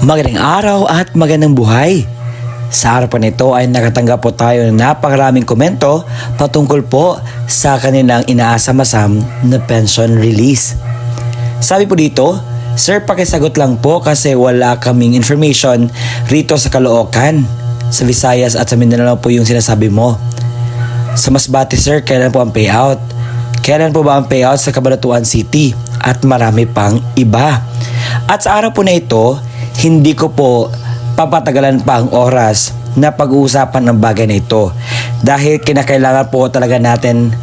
Magandang araw at magandang buhay. Sa harapan nito ay nakatanggap po tayo ng napakaraming komento patungkol po sa kanilang inaasam-asam na pension release. Sabi po dito, Sir, pakisagot lang po kasi wala kaming information rito sa Caloocan, sa Visayas at sa Mindanao po yung sinasabi mo. Sa Masbate, Sir, kailan po ang payout? Kailan po ba ang payout sa Cabanatuan City? At marami pang iba. At sa araw po na ito, hindi ko po papatagalan pa ang oras na pag-uusapan ng bagay na ito. Dahil kinakailangan po talaga natin,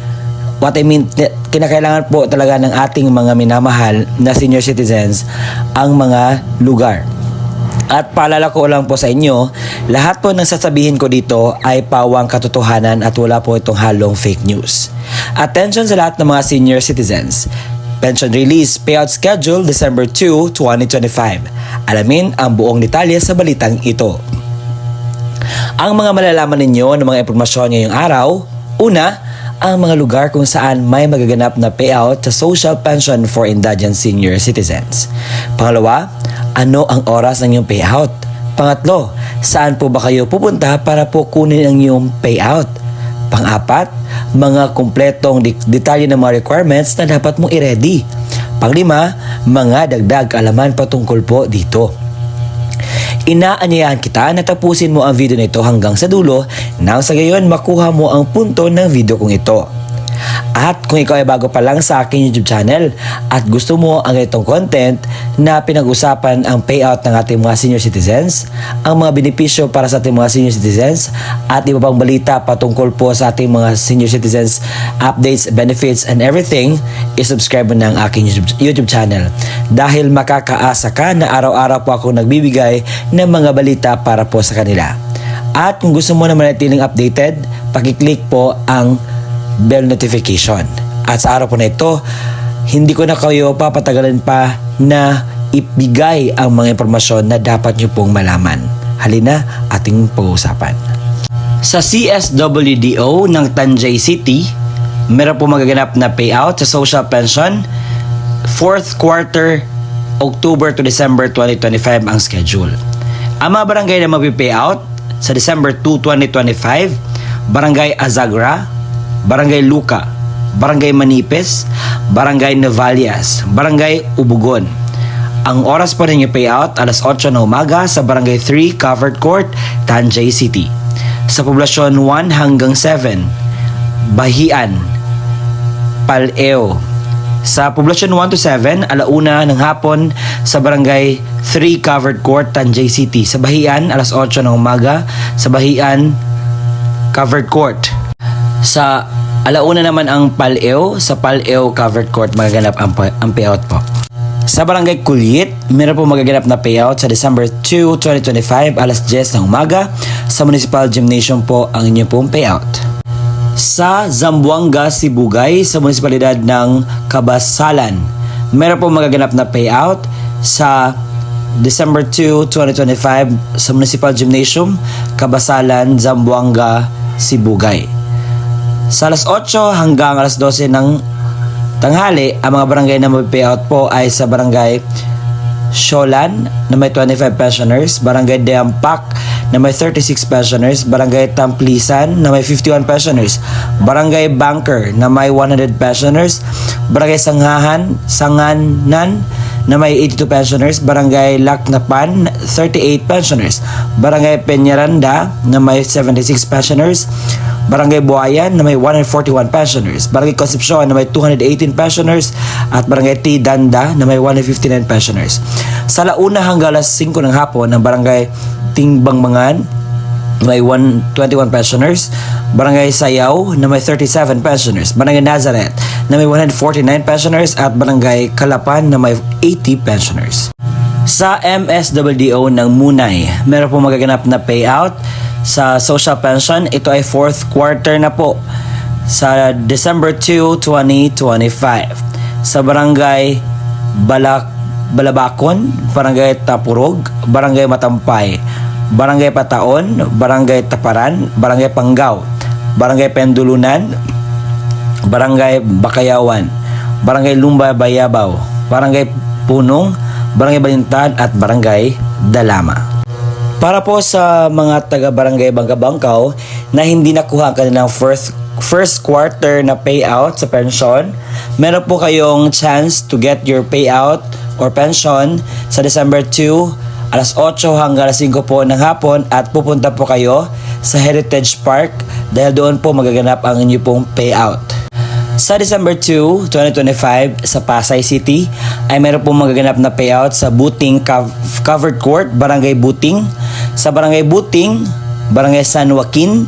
kinakailangan po talaga ng ating mga minamahal na senior citizens ang mga lugar. At paalala ko lang po sa inyo, lahat po ng sasabihin ko dito ay pawang katotohanan at wala po itong halong fake news. Attention sa lahat ng mga senior citizens. Pension release payout schedule December 2, 2025. Alamin ang buong detalye sa balitang ito. Ang mga malalaman ninyo ng mga impormasyon ngayong araw, una, ang mga lugar kung saan may magaganap na payout sa social pension for indigent senior citizens. Pangalawa, ano ang oras ng iyong payout? Pangatlo, saan po ba kayo pupunta para po kunin ang iyong payout? Pang-apat, mga kumpletong detalye ng mga requirements na dapat mong i-ready. Panglima, mga dagdag kaalaman patungkol po dito. Inaanyayahan kita na tapusin mo ang video na ito hanggang sa dulo nang sa gayon makuha mo ang punto ng video kong ito. At kung ikaw ay bago pa lang sa aking YouTube channel at gusto mo ang itong content na pinag-usapan ang payout ng ating mga senior citizens, ang mga benepisyo para sa ating mga senior citizens at iba pang balita patungkol po sa ating mga senior citizens, updates, benefits, and everything, isubscribe mo na ang aking YouTube channel dahil makakaasa ka na araw-araw po ako nagbibigay ng mga balita para po sa kanila. At kung gusto mo na manatiling updated, pakiclick po ang bell notification. At sa araw po na ito, hindi ko na kayo papatagalan pa na ibigay ang mga impormasyon na dapat nyo pong malaman. Halina, ating pag-uusapan. Sa CSWDO ng Tanjay City, meron po magaganap na payout sa social pension 4th quarter October to December 2025 ang schedule. Ang mga barangay na mag-payout sa December 2, 2025, Barangay Azagra, Barangay Luca, Barangay Manipes, Barangay Novalias, Barangay Ubugon. Ang oras po ninyo payout alas 8 na umaga sa Barangay 3 Covered Court, Tanjay City. Sa poblasyon 1 hanggang 7, Bahian, Paleo. Sa poblasyon 1 to 7, alauna ng hapon sa Barangay 3 Covered Court, Tanjay City. Sa Bahian, alas 8 ng umaga sa Bahian Covered Court. Sa alauna naman ang Paleo, sa Paleo Covered Court magaganap ang payout po. Sa Barangay Kulit, meron po magaganap na payout sa December 2, 2025 alas 10 ng umaga sa Municipal Gymnasium po ang inyong pong payout. Sa Zamboanga, Sibugay, sa munisipalidad ng Cabasalan, meron po magaganap na payout sa December 2, 2025 sa Municipal Gymnasium, Cabasalan, Zamboanga, Sibugay. Sa alas 8 hanggang alas 12 ng tanghali, ang mga barangay na mag-payout po ay sa Barangay Sholan na may 25 pensioners, Barangay Deampak na may 36 pensioners, Barangay Tamplisan na may 51 pensioners, Barangay Banker na may 100 pensioners, Barangay Sanganan na may 82 pensioners, Barangay Laknapan 38 pensioners, Barangay Peñaranda na may 76 pensioners, Barangay Buayan na may 141 pensioners, Barangay Concepcion na may 218 pensioners, at Barangay T. Danda na may 159 pensioners. Sa launa hanggang alas 5 ng hapon, ang Barangay Tingbangmangan may 121 pensioners, Barangay Sayaw na may 37 pensioners, Barangay Nazareth na may 149 pensioners, at Barangay Kalapan na may 80 pensioners. Sa MSWDO ng Munay, meron po magaganap na payout sa social pension. Ito ay 4th quarter na po sa December 2, 2025. Sa Barangay Balabakon, Barangay Tapurog, Barangay Matampay, Barangay Pataon, Barangay Taparan, Barangay Panggao, Barangay Pendulunan, Barangay Bakayawan, Barangay Lumba Bayabaw, Barangay Punong, Barangay Balintad at Barangay Dalama. Para po sa mga taga-barangay Bangka-Bangkaw na hindi nakuha ang kanilang first quarter na payout sa pension, meron po kayong chance to get your payout or pension sa December 2, alas 8 hanggang alas 5 po ng hapon at pupunta po kayo sa Heritage Park dahil doon po magaganap ang inyo pong payout. Sa December 2, 2025 sa Pasay City ay meron pong magaganap na payout sa Buting Covered Court, Barangay Buting, sa Barangay Buting, Barangay San Joaquin,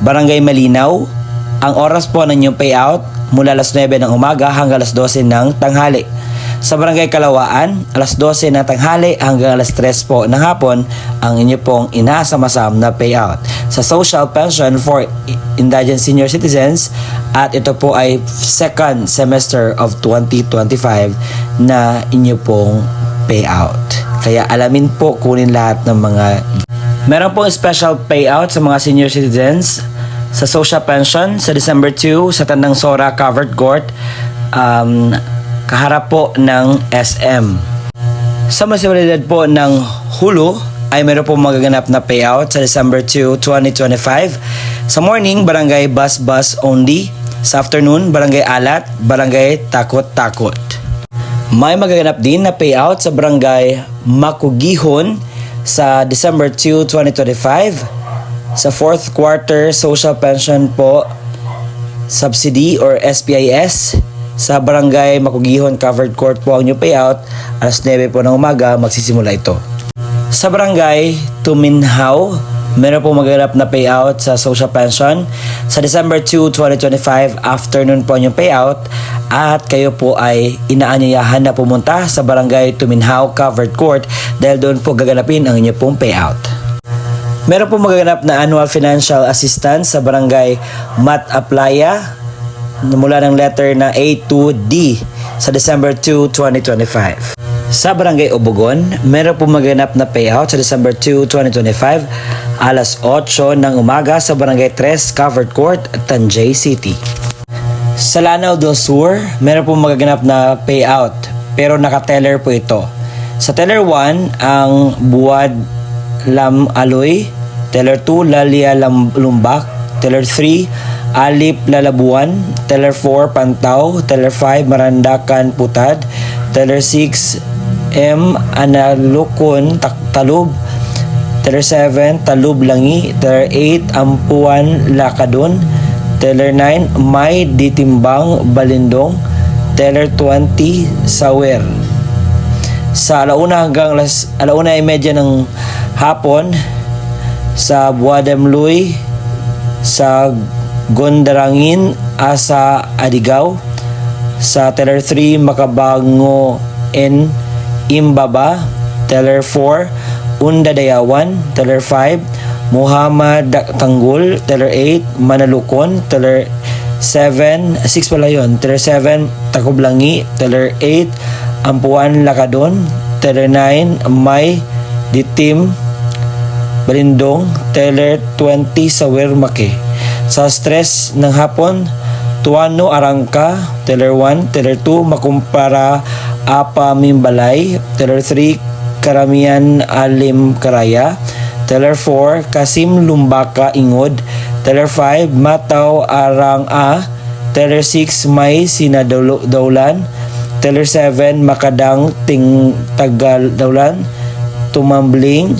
Barangay Malinaw. Ang oras po ng inyong payout mula alas 9 ng umaga hanggang alas 12 ng tanghali. Sa Barangay Kalawaan, alas 12 ng tanghali hanggang alas 3 po ng hapon ang inyo pong inaasam-asam na payout sa Social Pension for Indigent Senior Citizens at ito po ay second semester of 2025 na inyo pong payout. Kaya alamin po, kunin lahat ng mga... Meron pong special payout sa mga senior citizens sa Social Pension sa December 2 sa Tandang Sora Covered Court, kaharap po ng SM. Sa munisipalidad po ng Hulu ay meron po magaganap na payout sa December 2, 2025. Sa morning, Barangay Bus Only. Sa afternoon, Barangay Alat, Barangay Takot-Takot. May magaganap din na payout sa Barangay Makugihon sa December 2, 2025. Sa fourth quarter social pension po, subsidy or SPIS, sa Barangay Makugihon Covered Court po ang new payout. Alas 9 po ng umaga magsisimula ito. Sa Barangay Tuminhaw, meron po magaganap na payout sa social pension. Sa December 2, 2025, afternoon po ang payout at kayo po ay inaanyayahan na pumunta sa Barangay Tuminhaw Covered Court dahil doon po gaganapin ang inyo pong payout. Meron po magaganap na annual financial assistance sa Barangay Mat Aplaya mula ng letter na A to D sa December 2, 2025. Sa Barangay Obogon, meron po magaganap na payout sa December 2, 2025 alas 8 ng umaga sa Barangay 3 Covered Court, Tanjay City. Sa Lanao del Sur, meron po magaganap na payout pero naka-teller po ito. Sa teller 1, ang Buwad Lam Aloy, teller 2, Lalia Lumbak, teller 3, Alip Lalabuan, teller 4 Pantaw, teller 5 Marandakan Putad, teller 6 M Analukon Talub, teller 7 Talub Langi, teller 8 Ampuan Lakadon, teller 9 May Ditimbang Balindong, teller 20 Sawer. Sa alauna hanggang alauna ay medya ng hapon sa Buadamluy, sa Gondarangin, Asa Adigaw, sa teller 3 Makabango N Imbaba, teller 4 Unda Dayawan, teller 5 Muhammad Tanggol, teller 8 Manalukon, teller 6 pala yun, teller 7 Takublangi, teller 8 Ampuan Lakadon, teller 9 May Ditim Balindong, teller 20 Sawer Make. Sa stress ng hapon, Tuano Arangka, teller 1, teller 2 Makumpara Apa Mimbalay, teller 3 Karamian Alim Karaya, teller 4 Kasim Lumbaka Ingod, teller 5 Mataw Arang A, teller 6 May Sinadaulan, teller 7 Makadang Ting Tagal Daulan, Tumambling,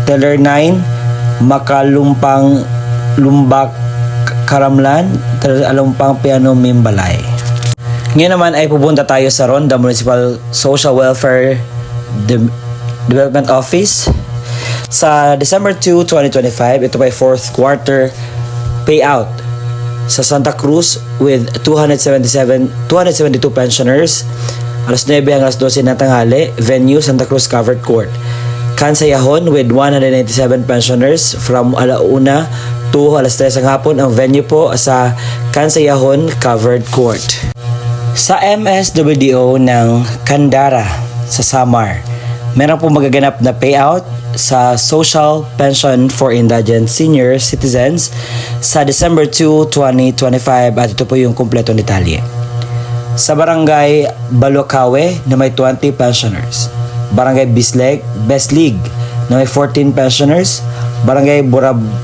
teller 9 Makalumpang Lumbak Karamlan, teller Alumpang Piano Mimbalay. Ngayon naman ay pupunta tayo sa Ronda Municipal Social Welfare Development Office. Sa December 2, 2025, ito pa ay fourth quarter payout sa Santa Cruz with 272 pensioners. Alas 9 hanggang alas 12 na tanghali, venue Santa Cruz Covered Court. Kansayahon with 197 pensioners from alauna to alas 3 ng hapon. Ang venue po sa Kansayahon Covered Court. Sa MSWDO ng Candara sa Samar, meron po magaganap na payout sa Social Pension for Indigent Senior Citizens sa December 2, 2025 at ito po yung kumpleto detalye. Sa Barangay Balukawe na may 20 pensioners. Barangay Beslig na may 14 pensioners. Barangay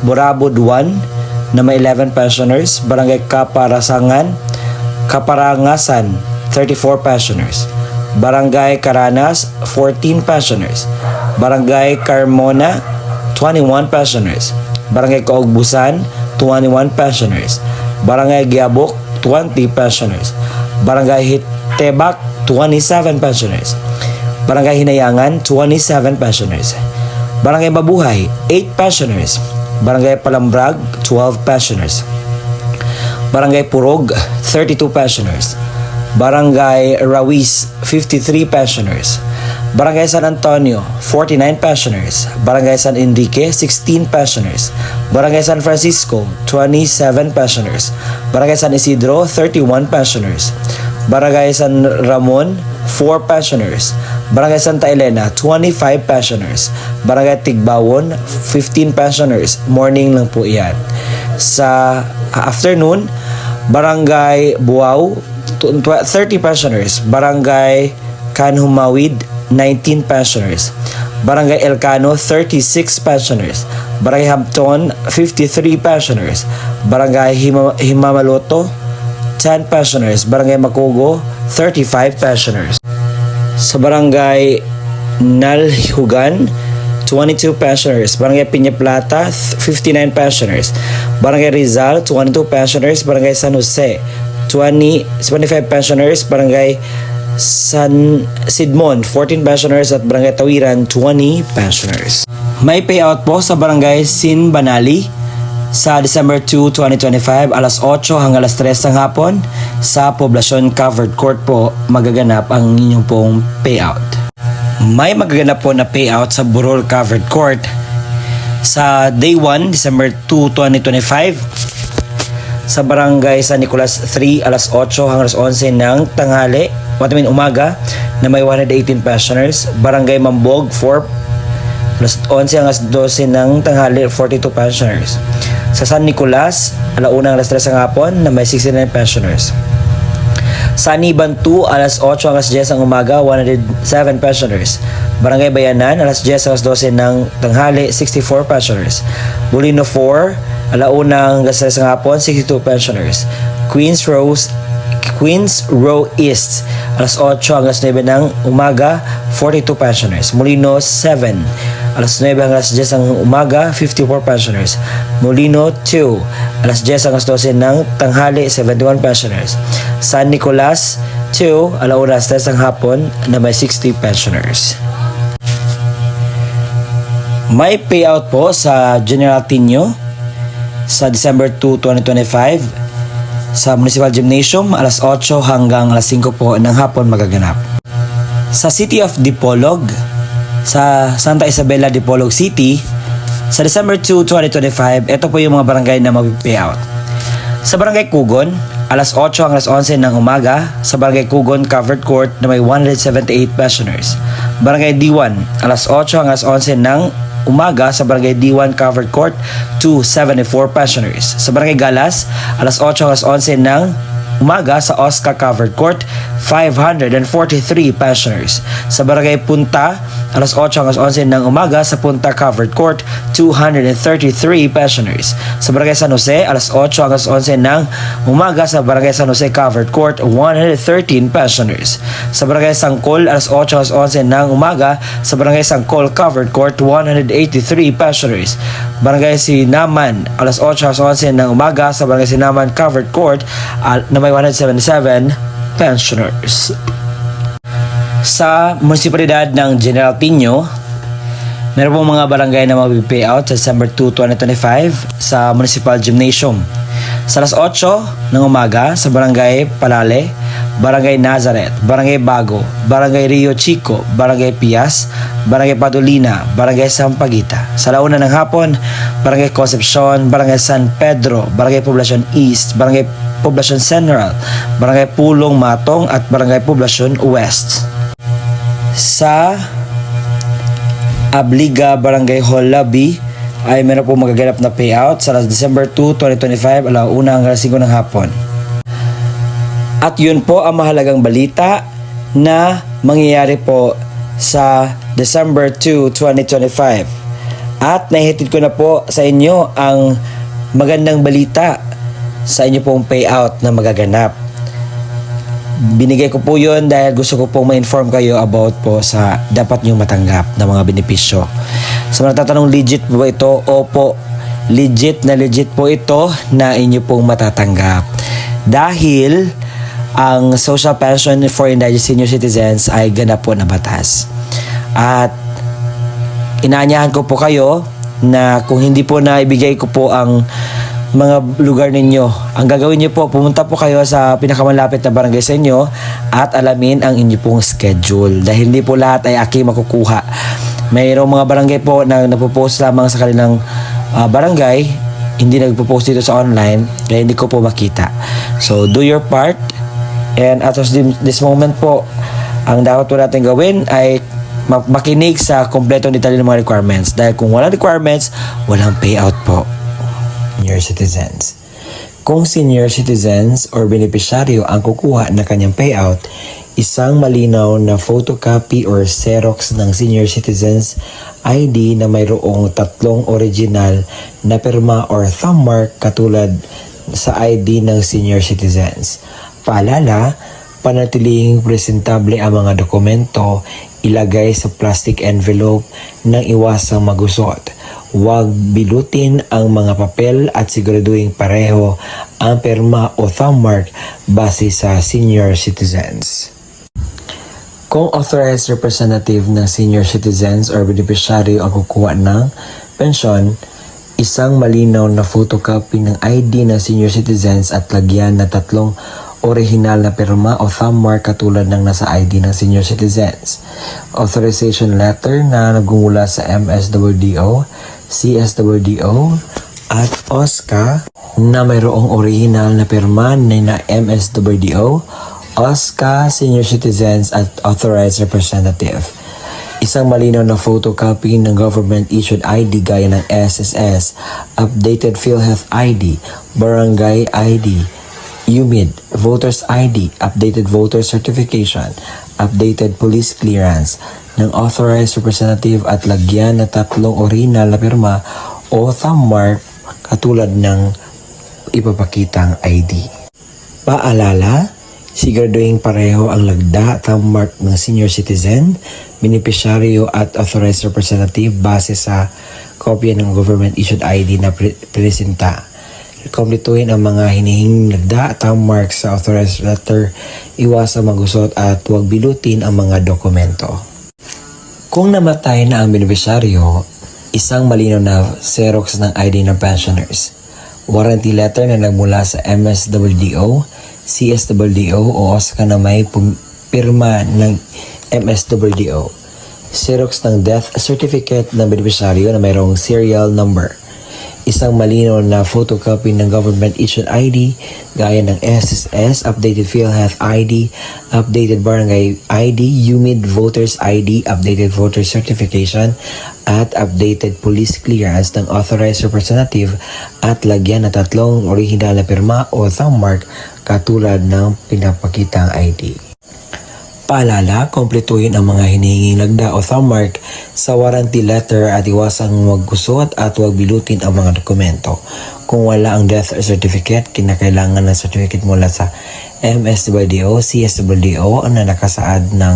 Burabod 1 na may 11 pensioners. Barangay Kaparangasan 34 pensioners. Barangay Caranas 14 pensioners. Barangay Carmona 21 pensioners. Barangay Kaugbusan 21 pensioners. Barangay Giabok 20 pensioners. Barangay Hitebak 27 pensioners. Barangay Hinayangan 27 pensioners. Barangay Mabuhay 8 pensioners. Barangay Palambrag 12 pensioners. Barangay Purog 32 pensioners. Barangay Rawis 53 pensioners. Barangay San Antonio 49 pensioners. Barangay San Enrique 16 pensioners. Barangay San Francisco 27 pensioners. Barangay San Isidro 31 pensioners. Barangay San Ramon 4 pensioners. Barangay Santa Elena 25 pensioners. Barangay Tigbawon 15 pensioners. Morning lang po iyan. Sa afternoon, Barangay Buaw 30 pensioners. Barangay Kanhumawid 19 pensioners. Barangay Elcano 36 pensioners. Barangay Hampton 53 pensioners. Barangay Himamaloto 10 pensioners. Barangay Makugo 35 pensioners. Sa Barangay Nalhugan 22 pensioners. Barangay Piña Plata 59 pensioners. Barangay Rizal 22 pensioners. Barangay San Jose 25 pensioners. Barangay San Sidmon 14 pensioners at Barangay Tawiran 20 pensioners. May payout po sa Barangay Sinbanali sa December 2, 2025 alas 8 hanggang alas 3 ng hapon sa Poblacion Covered Court po magaganap ang inyong pong payout. May magaganap po na payout sa Burol Covered Court sa Day 1, December 2, 2025 sa Barangay San Nicolas 3 alas 8 hanggang alas 11 ng tanghali umaga na may 118 pensioners. Barangay Mambog 4 alas 11 hanggang alas 12 ng tanghali 42 pensioners. Sa San Nicolas alauna alas 3 ng hapon na may 69 pensioners. Sa Aniban 2 alas 8 hanggang alas 10 ng umaga 107 pensioners. Barangay Bayanan alas 10 hanggang alas 12 ng tanghali 64 pensioners. Bulino 4 alauna hanggang alas 3 ng hapon 62 pensioners. Queens Row East alas 8 hanggang alas 9 ng umaga 42 pensioners. Molino 7 alas 9 hanggang alas 10 ng umaga 54 pensioners. Molino 2 alas 10 hanggang alas 12 ng tanghali 71 pensioners. San Nicolas 2 alauna alas 3 ng hapon na may 60 pensioners. May payout po sa General Tinio sa December 2, 2025 sa Municipal Gymnasium alas 8 hanggang alas 5 po ng hapon magaganap. Sa City of Dipolog sa Santa Isabela, Dipolog City sa December 2, 2025 ito po yung mga barangay na mag-payout. Sa Barangay Kugon alas 8 hanggang alas 11 ng umaga sa Barangay Kugon Covered Court na may 178 pensioners. Barangay D1 alas 8 hanggang alas 11 ng umaga sa Barangay D1 Covered Court 274 pensioners. Sa Barangay Galas alas 8 hanggang alas 11 ng umaga sa Oscar Covered Court 543 pensioners. Sa Barangay Punta alas 8 hanggang alas 11 ng umaga sa Punta Covered Court 233 pensioners. Sa Barangay San Jose alas 8 hanggang alas 11 ng umaga sa Barangay San Jose Covered Court 113 pensioners. Sa Barangay Sangkol alas 8 hanggang alas 11 ng umaga sa Barangay Sangkol Covered Court 183 pensioners. Barangay Sinaman alas 8 hanggang alas 11 ng umaga sa Barangay Sinaman Covered Court na may 177 pensioners. Sa munisipalidad ng General Piño, meron pong mga barangay na mag-payout sa December 2, 2025 sa Municipal Gymnasium. Sa alas 8 ng umaga sa Barangay Palale, Barangay Nazareth, Barangay Bago, Barangay Rio Chico, Barangay Pias, Barangay Padolina, Barangay Sampaguita. Sa launa ng hapon, Barangay Concepcion, Barangay San Pedro, Barangay Poblacion East, Barangay Poblacion Central, Barangay Pulong Matong at Barangay Poblacion West. Sa Abliga, Barangay Hall Lobby ay meron po magaganap na payout sa December 2, 2025 alauna hanggang 5 ng hapon. At yun po ang mahalagang balita na mangyayari po sa December 2, 2025. At nahihatid ko na po sa inyo ang magandang balita sa inyo pong payout na magaganap. Binigay ko po yun dahil gusto ko pong ma-inform kayo about po sa dapat nyo matanggap na mga benepisyo. Sa mga tatanong, legit po ba ito? Opo, legit po ito na inyo pong matatanggap. Dahil ang social pension for indigent senior citizens ay ganap po na batas. At inaanyahan ko po kayo na kung hindi po na ibigay ko po ang mga lugar ninyo, ang gagawin niyo po, pumunta po kayo sa pinakamalapit na barangay sa inyo at alamin ang inyo pong schedule. Dahil hindi po lahat ay aki makukuha. Mayroong mga barangay po na napopost lamang sa kanilang barangay, hindi nagpo-post dito sa online, kaya hindi ko po makita. So, do your part. And at this moment po, ang dapat po natin gawin ay makinig sa kompletong detalye ng mga requirements. Dahil kung walang requirements, walang payout po. Senior citizens. Kung senior citizens or beneficiaryo ang kukuha ng kanyang payout, isang malinaw na photocopy or Xerox ng senior citizens ID na mayroong 3 original na pirma or thumb mark katulad sa ID ng senior citizens. Paalala, panatiling presentable ang mga dokumento, ilagay sa plastic envelope nang iwasang magusot. Huwag bilutin ang mga papel at siguraduhin pareho ang pirma o thumb mark base sa senior citizens. Kung authorized representative ng senior citizens or beneficiary ang kukuha ng pensyon, isang malinaw na photocopy ng ID ng senior citizens at lagyan na 3 original na pirma o thumb mark katulad ng nasa ID ng senior citizens. Authorization letter na nagmumula sa MSWDO, CSWDO at OSCA na mayroong original na pirma na MSWDO, OSCA, senior citizens at authorized representative. Isang malinaw na photocopy ng government-issued ID gaya ng SSS, updated PhilHealth ID, barangay ID, UMID, Voters ID, updated voter certification, updated police clearance ng authorized representative at lagyan na 3 original na pirma o thumb mark katulad ng ipapakitang ID. Paalala, siguraduhin pareho ang lagda thumb mark ng senior citizen, beneficiaryo at authorized representative base sa kopya ng government-issued ID na presenta. Kumpletuhin ang mga hinihinging lagda, thumb mark sa authorized letter, iwasang magusot at huwag bilutin ang mga dokumento. Kung namatay na ang beneficiaryo, isang malinaw na Xerox ng ID ng pensioners, warranty letter na nagmula sa MSWDO, CSWDO o OSCA na may pirma ng MSWDO, Xerox ng death certificate ng beneficiaryo na mayroong serial number, isang malinaw na photocopy ng government-issued ID gaya ng SSS, updated PhilHealth ID, updated barangay ID, UMID Voters ID, updated voter certification, at updated police clearance ng authorized representative at lagyan na 3 original na pirma o thumb mark katulad ng pinapakitang ID. Paalala, kumpletuhin ang mga hinihinging lagda o thumb mark sa warranty letter at iwasang maggusot at huwag bilutin ang mga dokumento. Kung wala ang death certificate, kinakailangan ng certificate mula sa MSWDO, CSWDO na nakasaad ng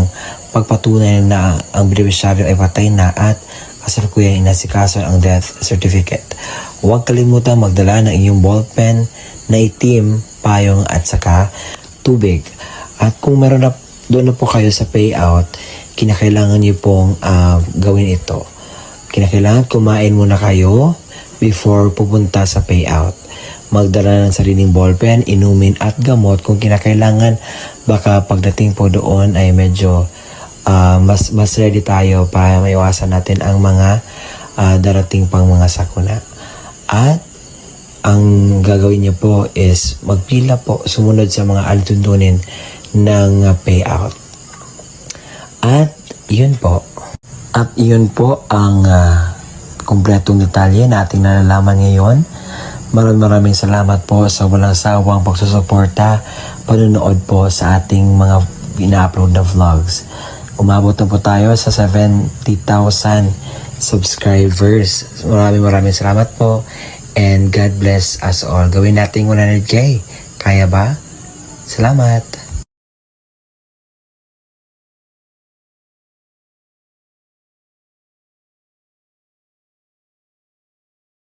pagpatunay na ang beneficiaryo ay patay na at kasalukuyang inasikaso ang death certificate. Huwag kalimutan magdala ng inyong ballpen na itim, payong at saka tubig. At kung meron na doon na po kayo sa payout, kinakailangan niyo pong gawin ito. Kinakailangan kumain muna kayo before pupunta sa payout. Magdala ng sariling ballpen, inumin at gamot kung kinakailangan. Baka pagdating po doon ay medyo mas ready tayo para maiwasan natin ang mga darating pang mga sakuna. At ang gagawin niyo po is magpila po, sumunod sa mga alituntunin ng payout. At yun po. At yun po ang kumpletong detalye na ating nalalaman ngayon. Maraming salamat po sa walang sawang pagsusuporta panonood po sa ating mga ina-upload na vlogs. Umabot na po tayo sa 70,000 subscribers. Maraming salamat po. And God bless us all. Gawin natin 100K. Kaya ba? Salamat.